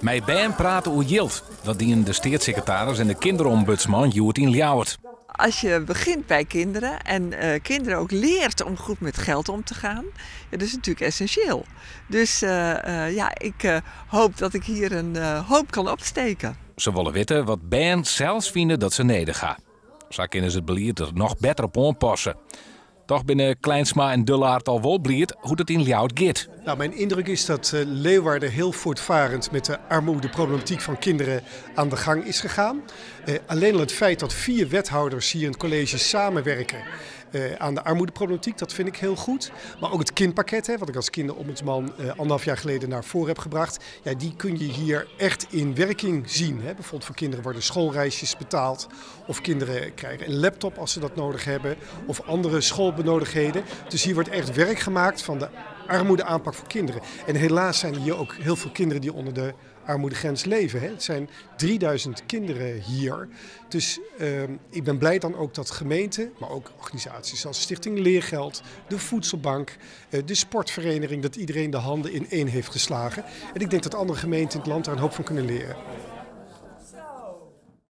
Met Ben praten over Jild. Dat dienen de staatssecretaris en de kinderombudsman Joertien Ljouwert. Als je begint bij kinderen en kinderen ook leert om goed met geld om te gaan, ja, dat is natuurlijk essentieel. Dus ik hoop dat ik hier een hoop kan opsteken. Ze willen weten wat Ben zelfs vinden dat ze nedergaan. Zo kunnen ze het beleid er nog beter op aanpassen. Toch binnen Kleinsma en Dullaert al wel bliert hoe het in Ljouwert gaat. Nou, mijn indruk is dat Leeuwarden heel voortvarend met de armoedeproblematiek van kinderen aan de gang is gegaan. Alleen al het feit dat 4 wethouders hier in het college samenwerken aan de armoedeproblematiek, dat vind ik heel goed. Maar ook het kindpakket, wat ik als kinderombudsman 1,5 jaar geleden naar voren heb gebracht. Ja, die kun je hier echt in werking zien. Bijvoorbeeld voor kinderen worden schoolreisjes betaald. Of kinderen krijgen een laptop als ze dat nodig hebben. Of andere schoolbenodigdheden. Dus hier wordt echt werk gemaakt van de armoedeaanpak voor kinderen. En helaas zijn er hier ook heel veel kinderen die onder de armoedegrens leven. Het zijn 3000 kinderen hier. Dus ik ben blij dan ook dat gemeenten, maar ook organisaties zoals Stichting Leergeld, de Voedselbank, de sportvereniging, dat iedereen de handen in één heeft geslagen. En ik denk dat andere gemeenten in het land daar een hoop van kunnen leren.